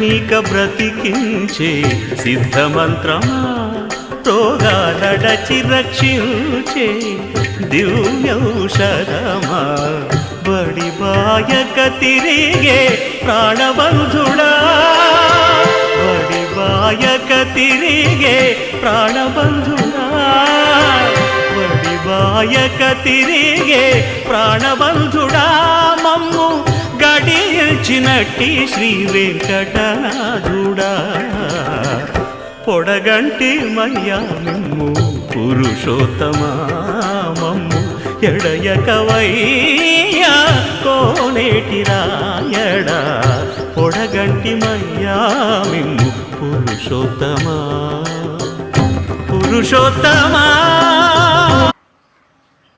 నీక బ్రతికించే సిద్ధమంత్రమా రోగాలడచి రక్షించే దివ్యౌషధమా బడి బాయక తిరిగే ప్రాణబంధుడా బడి బాయక తిరిగే ప్రాణబంధుడా బడి బాయక తిరిగే ప్రాణబంధుడా మమ్ము గడిచినట్టి శ్రీ వెంకటనాథుడా పొడగంటి మయ్యా మిమ్ము పురుషోత్తమా మమ్ము ఎడయకవయ్యా కోనేటి రాయడా పొడగంటి మయ్యా మిమ్ము పురుషోత్తమా పురుషోత్తమా